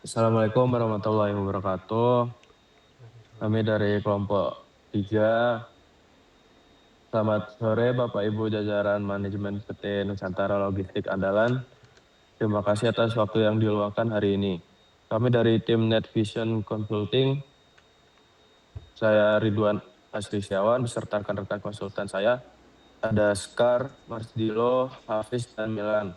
Assalamualaikum warahmatullahi wabarakatuh. Kami dari kelompok 3. Selamat sore Bapak Ibu jajaran manajemen PT Nusantara Logistik Andalan. Terima kasih atas waktu yang diluangkan hari ini. Kami dari tim Net Vision Consulting, saya Ridwan Asristiawan beserta rekan-rekan konsultan saya, ada Skar, Marsdilo, Hafiz, dan Milan.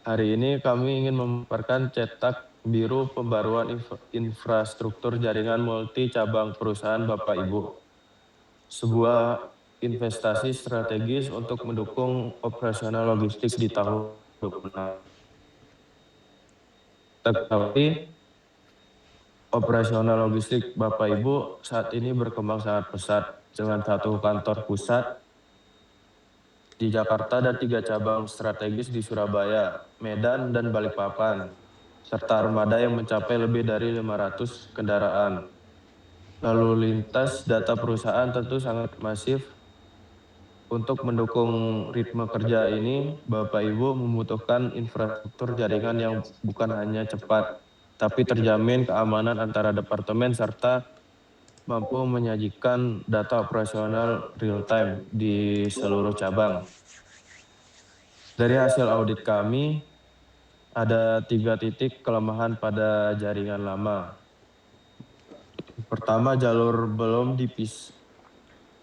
Hari ini kami ingin memaparkan cetak biru pembaruan infrastruktur jaringan multi cabang perusahaan Bapak Ibu. Sebuah investasi strategis untuk mendukung operasional logistik di tahun 2026. Tetapi operasional logistik Bapak Ibu saat ini berkembang sangat pesat dengan satu kantor pusat di Jakarta dan 3 cabang strategis di Surabaya, Medan, dan Balikpapan, serta armada yang mencapai lebih dari 500 kendaraan. Lalu lintas data perusahaan tentu sangat masif. Untuk mendukung ritme kerja ini, Bapak Ibu membutuhkan infrastruktur jaringan yang bukan hanya cepat, tapi terjamin keamanan antara departemen serta mampu menyajikan data operasional real-time di seluruh cabang. Dari hasil audit kami, ada 3 titik kelemahan pada jaringan lama. Pertama,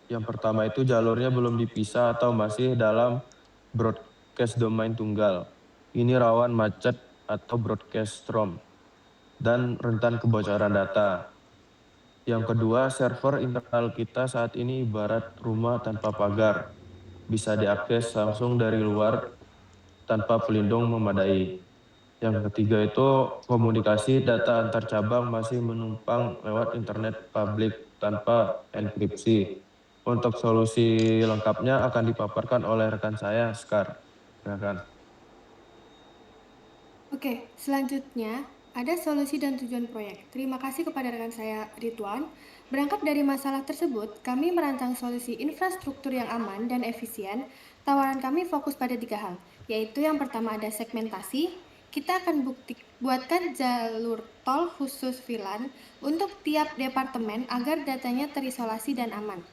Yang pertama itu jalurnya belum dipisah atau masih dalam broadcast domain tunggal. Ini rawan macet atau broadcast ROM dan rentan kebocoran data. Yang kedua, server internal kita saat ini ibarat rumah tanpa pagar. Bisa diakses langsung dari luar tanpa pelindung memadai. Yang ketiga itu komunikasi data antar cabang masih menumpang lewat internet publik tanpa enkripsi. Untuk solusi lengkapnya akan dipaparkan oleh rekan saya, Skar. Silakan. Oke, selanjutnya ada solusi dan tujuan proyek. Terima kasih kepada rekan saya Ridwan. Berangkat dari masalah tersebut, kami merancang solusi infrastruktur yang aman dan efisien. Tawaran kami fokus pada 3 hal, yaitu yang pertama ada segmentasi. Kita akan buatkan jalur tol khusus VLAN untuk tiap departemen agar datanya terisolasi dan aman.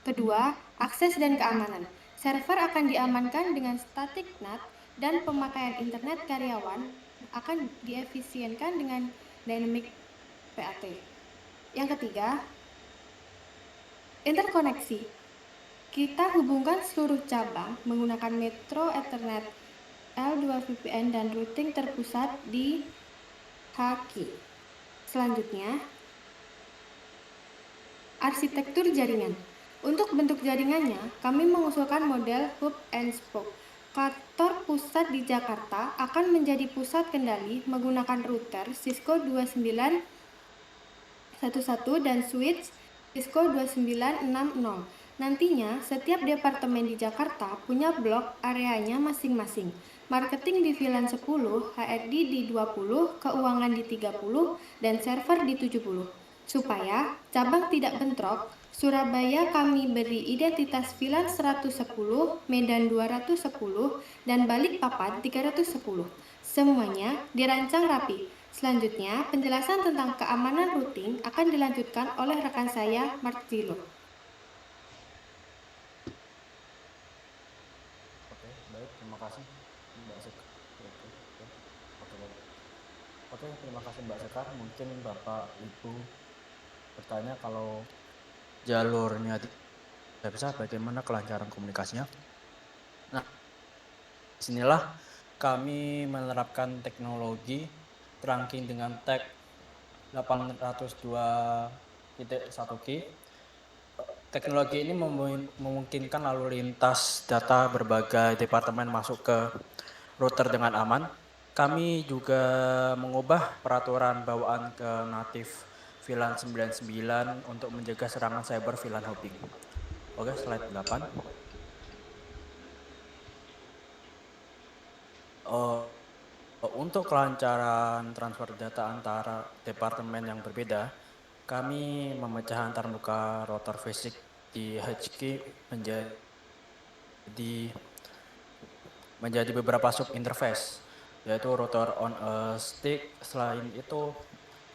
Kedua, akses dan keamanan. Server akan diamankan dengan static NAT dan pemakaian internet karyawan akan diefisienkan dengan dynamic PAT. Yang ketiga, interkoneksi. Kita hubungkan seluruh cabang menggunakan Metro Ethernet L2 VPN dan routing terpusat di Haki. Selanjutnya, arsitektur jaringan. Untuk bentuk jaringannya, kami mengusulkan model hub and spoke. Kantor pusat di Jakarta akan menjadi pusat kendali menggunakan router Cisco 2911 dan switch Cisco 2960. Nantinya, setiap departemen di Jakarta punya blok areanya masing-masing. Marketing di VLAN 10, HRD di 20, keuangan di 30, dan server di 70. Supaya cabang tidak bentrok, Surabaya kami beri identitas VLAN 110, Medan 210, dan Balikpapan 310. Semuanya dirancang rapi. Selanjutnya, penjelasan tentang keamanan routing akan dilanjutkan oleh rekan saya, Martilo. Oke, baik, terima kasih Mbak Sekar. Oke, terima kasih Mbak Sekar. Mungkin Bapak Ibu bertanya kalau jalurnya tidak bisa, bagaimana kelancaran komunikasinya? Nah, disinilah kami menerapkan teknologi trunking dengan tag 802.1G. Teknologi ini memungkinkan lalu lintas data berbagai departemen masuk ke router dengan aman. Kami juga mengubah peraturan bawaan ke natif VLAN 99 untuk menjaga serangan cyber VLAN hopping. Oke, slide 8. Untuk kelancaran transfer data antara departemen yang berbeda, kami memecah antar muka router basic di HK menjadi beberapa sub interface. yaitu router on a stick. Selain itu,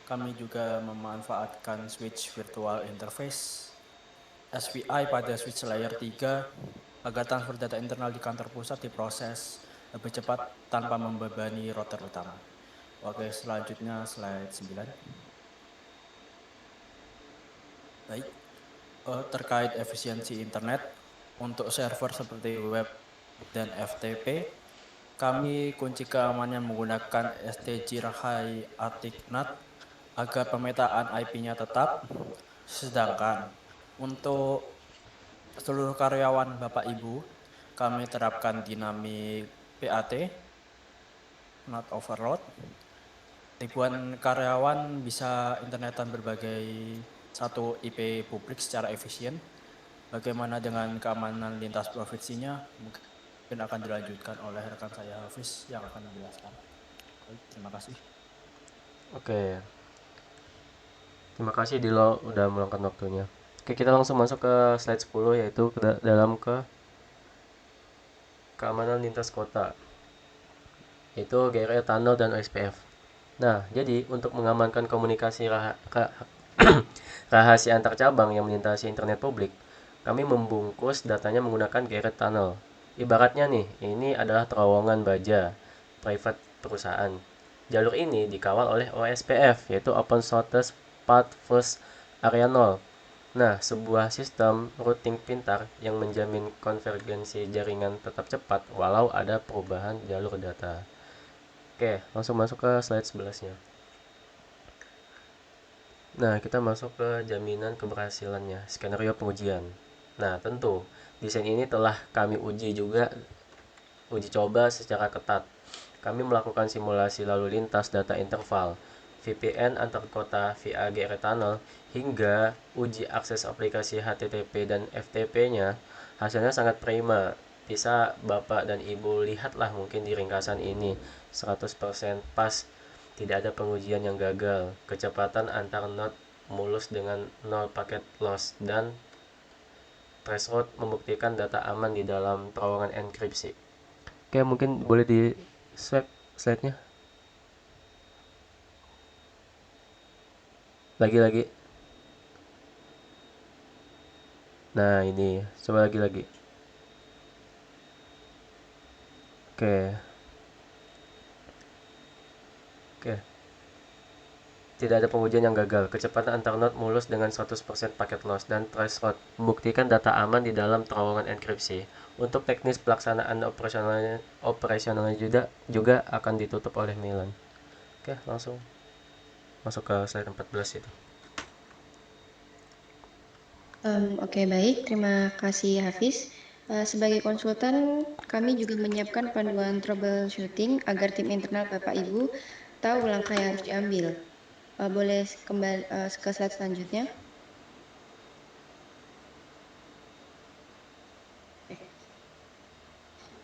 kami juga memanfaatkan switch virtual interface SVI pada switch layer 3 agar transfer data internal di kantor pusat diproses lebih cepat tanpa membebani router utama. Oke, selanjutnya slide 9. Baik, terkait efisiensi internet untuk server seperti web dan FTP, kami kunci keamanannya menggunakan STG Rahai Arctic NAT agar pemetaan IP-nya tetap. Sedangkan untuk seluruh karyawan Bapak Ibu, kami terapkan dinamik PAT, not overload. Ribuan karyawan bisa internetan berbagai satu IP publik secara efisien. Bagaimana dengan keamanan lintas provinsinya? Mungkin akan dilanjutkan oleh rekan saya Hafiz yang akan menjelaskan. Baik, terima kasih. Oke, terima kasih Dilo udah meluangkan waktunya. Oke, kita langsung masuk ke slide 10, yaitu dalam keamanan lintas kota, yaitu GRE tunnel dan OSPF. Nah, jadi untuk mengamankan komunikasi rahasia antar cabang yang melintasi internet publik, kami membungkus datanya menggunakan GRE tunnel. Ibaratnya nih, ini adalah terowongan baja private perusahaan. Jalur ini dikawal oleh OSPF, yaitu Open Source Path First Area 0. Nah, sebuah sistem routing pintar yang menjamin konvergensi jaringan tetap cepat walau ada perubahan jalur data. Oke, langsung masuk ke slide 11-nya. Nah, kita masuk ke jaminan keberhasilannya, skenario pengujian. Nah, tentu desain ini telah kami uji coba secara ketat. Kami melakukan simulasi lalu lintas data interval, VPN antar kota via GRE Tunnel, hingga uji akses aplikasi HTTP dan FTP-nya. Hasilnya sangat prima. Bisa Bapak dan Ibu lihatlah mungkin di ringkasan ini, 100% pas, tidak ada pengujian yang gagal, kecepatan antar node mulus dengan 0 paket loss, dan threshold membuktikan data aman di dalam terowongan enkripsi. Oke, mungkin boleh di swap slide-nya. Lagi-lagi. Nah, ini. Coba lagi-lagi. Oke. Oke. Tidak ada pengujian yang gagal. Kecepatan antar node mulus dengan 100% paket loss, dan threshold membuktikan data aman di dalam terowongan enkripsi. Untuk teknis pelaksanaan operasionalnya juga akan ditutup oleh Milan. Oke, langsung masuk ke slide 14 itu. Oke, baik. Terima kasih, Hafiz. Sebagai konsultan, kami juga menyiapkan panduan troubleshooting agar tim internal Bapak Ibu tahu langkah yang harus diambil. Boleh kembali ke slide selanjutnya.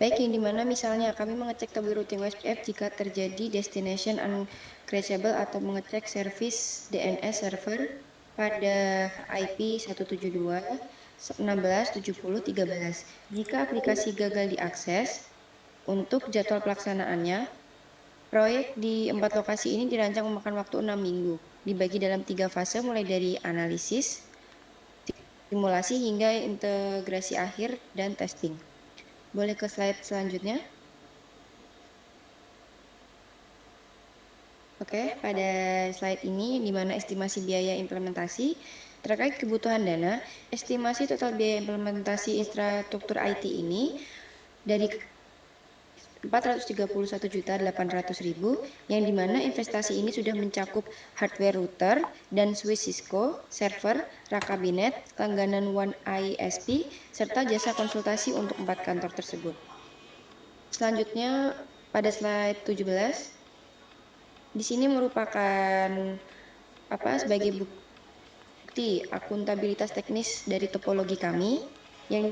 Baik, yang dimana misalnya kami mengecek tabel routing OSPF jika terjadi destination uncrashable atau mengecek service DNS server pada IP 172.16.70.13. Jika aplikasi gagal diakses, untuk jadwal pelaksanaannya, proyek di 4 lokasi ini dirancang memakan waktu 6 minggu, dibagi dalam 3 fase mulai dari analisis, simulasi hingga integrasi akhir dan testing. Boleh ke slide selanjutnya. Oke, pada slide ini di mana estimasi biaya implementasi terkait kebutuhan dana, estimasi total biaya implementasi infrastruktur IT ini dari 431.800.000 yang dimana investasi ini sudah mencakup hardware router dan switch Cisco, server, rak kabinet, langganan One ISP, serta jasa konsultasi untuk 4 kantor tersebut. Selanjutnya pada slide 17, di sini merupakan sebagai bukti akuntabilitas teknis dari topologi kami yang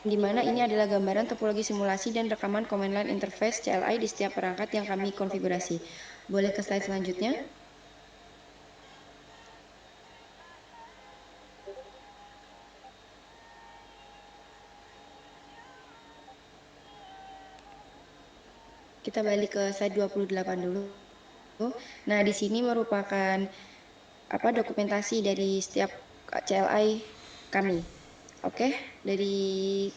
dimana ini adalah gambaran topologi simulasi dan rekaman command line interface CLI di setiap perangkat yang kami konfigurasi. Boleh ke slide selanjutnya. kita balik ke slide 28 dulu. Nah, di sini merupakan dokumentasi dari setiap CLI kami. Oke, dari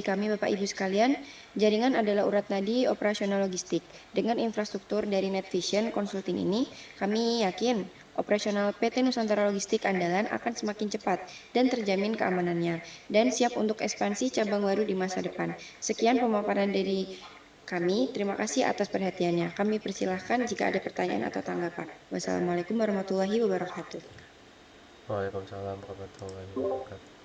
kami Bapak Ibu sekalian, jaringan adalah urat nadi operasional logistik. Dengan infrastruktur dari NetVision Consulting ini, kami yakin operasional PT Nusantara Logistik Andalan akan semakin cepat dan terjamin keamanannya, dan siap untuk ekspansi cabang baru di masa depan. Sekian pemaparan dari kami, terima kasih atas perhatiannya. Kami persilahkan jika ada pertanyaan atau tanggapan. Wassalamualaikum warahmatullahi wabarakatuh. Waalaikumsalam warahmatullahi wabarakatuh.